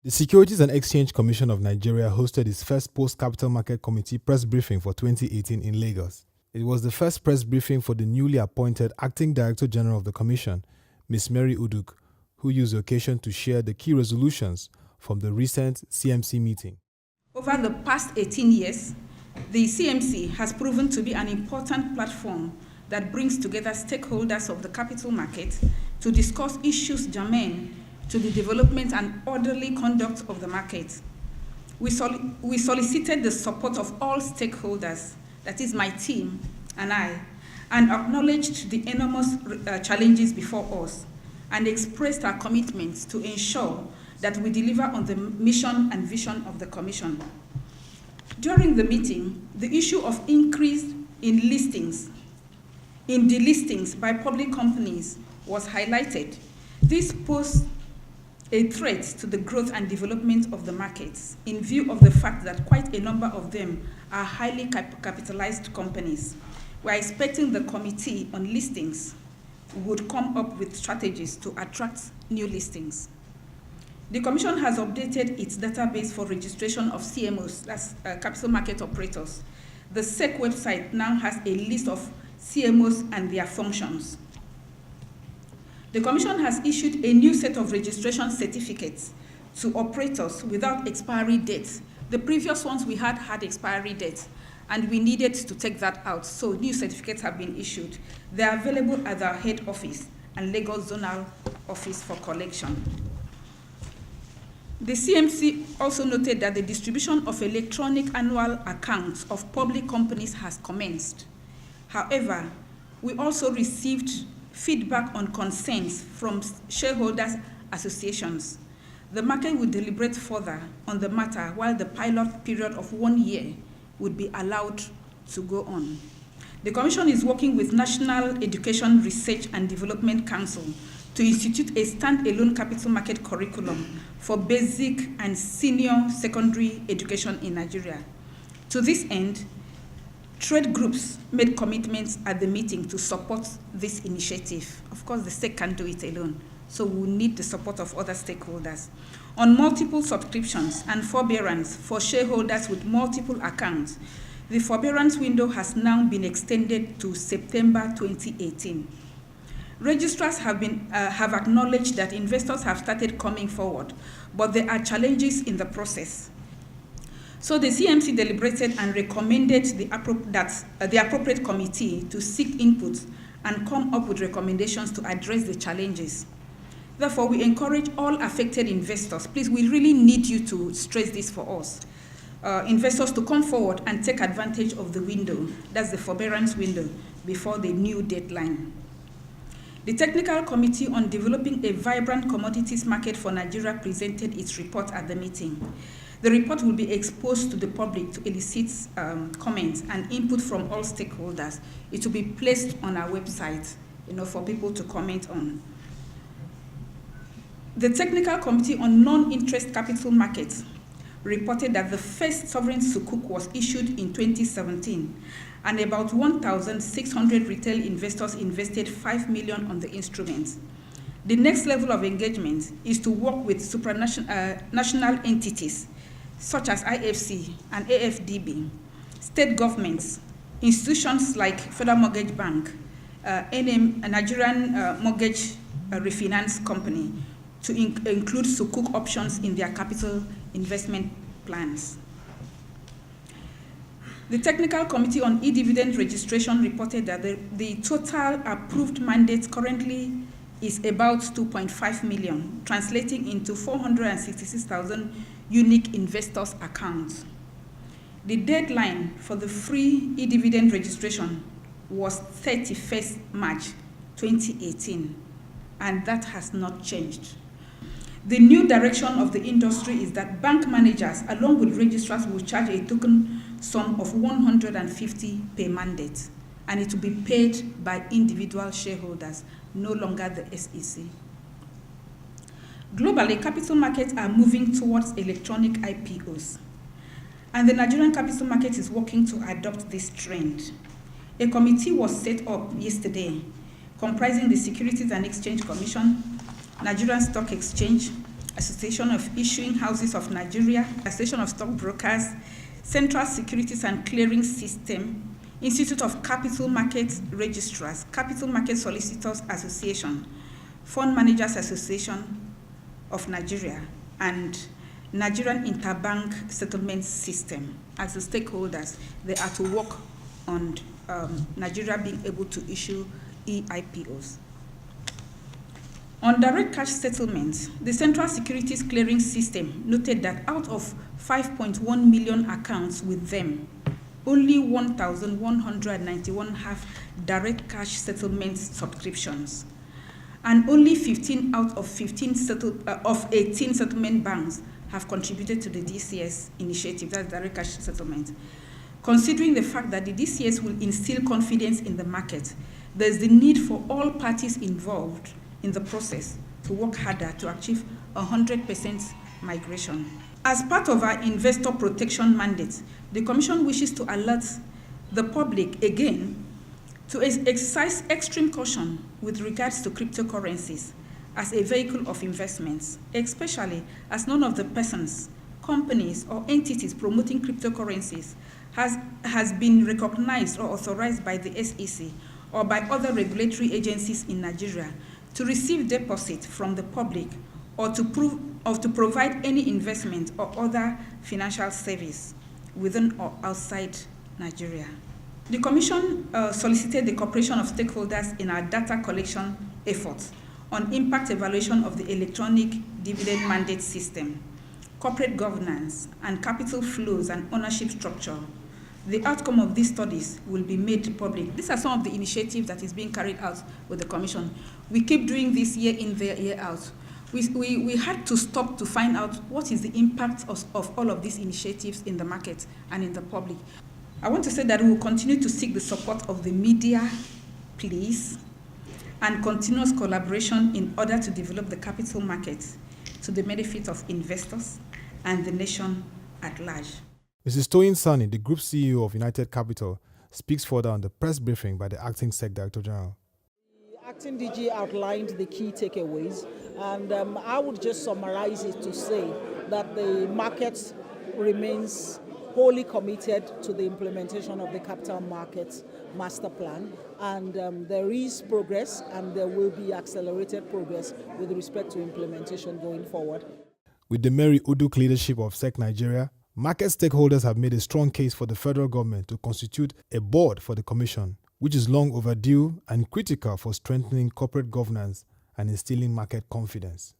The Securities and Exchange Commission of Nigeria hosted its first post-capital market committee press briefing for 2018 in Lagos. It was the first press briefing for the newly appointed Acting Director General of the Commission, Ms Mary Uduk, who used the occasion to share the key resolutions from the recent CMC meeting. Over the past 18 years, the CMC has proven to be an important platform that brings together stakeholders of the capital market to discuss issues germane to the development and orderly conduct of the market. We solicited the support of all stakeholders, that is my team and I, and acknowledged the enormous challenges before us, and expressed our commitment to ensure that we deliver on the mission and vision of the Commission. During the meeting, the issue of increase in delistings by public companies was highlighted. This posed a threat to the growth and development of the markets in view of the fact that quite a number of them are highly capitalized companies. We are expecting the Committee on Listings would come up with strategies to attract new listings. The Commission has updated its database for registration of CMOs, that's capital market operators. The SEC website now has a list of CMOs and their functions. The Commission has issued a new set of registration certificates to operators without expiry dates. The previous ones we had expiry dates, and we needed to take that out, so new certificates have been issued. They are available at our head office and Lagos Zonal Office for collection. The CMC also noted that the distribution of electronic annual accounts of public companies has commenced. However, we also received feedback on concerns from shareholders associations. The market will deliberate further on the matter while the pilot period of 1 year would be allowed to go on. The Commission is working with National Education Research and Development Council to institute a stand-alone capital market curriculum for basic and senior secondary education in Nigeria. To this end, trade groups made commitments at the meeting to support this initiative. Of course, the SEC can't do it alone, so we need the support of other stakeholders. On multiple subscriptions and forbearance for shareholders with multiple accounts, the forbearance window has now been extended to September 2018. Registrars have acknowledged that investors have started coming forward, but there are challenges in the process. So the CMC deliberated and recommended the appropriate committee to seek input and come up with recommendations to address the challenges. Therefore, we encourage all affected investors, please, we really need you to stress this for us, investors to come forward and take advantage of the window, that's the forbearance window, before the new deadline. The Technical Committee on Developing a Vibrant Commodities Market for Nigeria presented its report at the meeting. The report will be exposed to the public to elicit comments and input from all stakeholders. It will be placed on our website, for people to comment on. The Technical Committee on Non-Interest Capital Markets reported that the first sovereign sukuk was issued in 2017, and about 1,600 retail investors invested 5 million on the instruments. The next level of engagement is to work with national entities such as IFC and AFDB, state governments, institutions like Federal Mortgage Bank, Nigerian Mortgage Refinance Company, to include sukuk options in their capital investment plans. The Technical Committee on E-Dividend Registration reported that the total approved mandate currently is about 2.5 million, translating into 466,000 unique investors' accounts. The deadline for the free e-dividend registration was 31st March 2018, and that has not changed. The new direction of the industry is that bank managers, along with registrars, will charge a token sum of 150 per mandate, and it will be paid by individual shareholders, no longer the SEC. Globally, capital markets are moving towards electronic IPOs, and the Nigerian capital market is working to adopt this trend. A committee was set up yesterday comprising the Securities and Exchange Commission, Nigerian Stock Exchange, Association of Issuing Houses of Nigeria, Association of Stockbrokers, Central Securities and Clearing System, Institute of Capital Market Registrars, Capital Market Solicitors Association, Fund Managers Association of Nigeria, and Nigerian Interbank Settlement System. As the stakeholders, they are to work on Nigeria being able to issue EIPOs. On direct cash settlements, the Central Securities Clearing System noted that out of 5.1 million accounts with them, only 1,191 have direct cash settlement subscriptions, and only 15 out of 18 settlement banks have contributed to the DCS initiative, that's direct cash settlement. Considering the fact that the DCS will instill confidence in the market, there's the need for all parties involved in the process to work harder to achieve 100% migration. As part of our investor protection mandate, the Commission wishes to alert the public again to exercise extreme caution with regards to cryptocurrencies as a vehicle of investments, especially as none of the persons, companies, or entities promoting cryptocurrencies has been recognized or authorized by the SEC or by other regulatory agencies in Nigeria to receive deposits from the public or to provide any investment or other financial service within or outside Nigeria. The Commission solicited the cooperation of stakeholders in our data collection efforts on impact evaluation of the electronic dividend mandate system, corporate governance, and capital flows and ownership structure. The outcome of these studies will be made public. These are some of the initiatives that is being carried out with the Commission. We keep doing this year in, year out. We had to stop to find out what is the impact of all of these initiatives in the market and in the public. I want to say that we will continue to seek the support of the media, please, and continuous collaboration in order to develop the capital market to the benefit of investors and the nation at large. Mrs. Toyin Sani, the Group CEO of United Capital, speaks further on the press briefing by the Acting Sec Director General. The Acting DG outlined the key takeaways, and I would just summarize it to say that the market remains wholly committed to the implementation of the Capital Markets Master Plan, and there is progress and there will be accelerated progress with respect to implementation going forward. With the Mary Uduk leadership of SEC Nigeria, market stakeholders have made a strong case for the federal government to constitute a board for the Commission, which is long overdue and critical for strengthening corporate governance and instilling market confidence.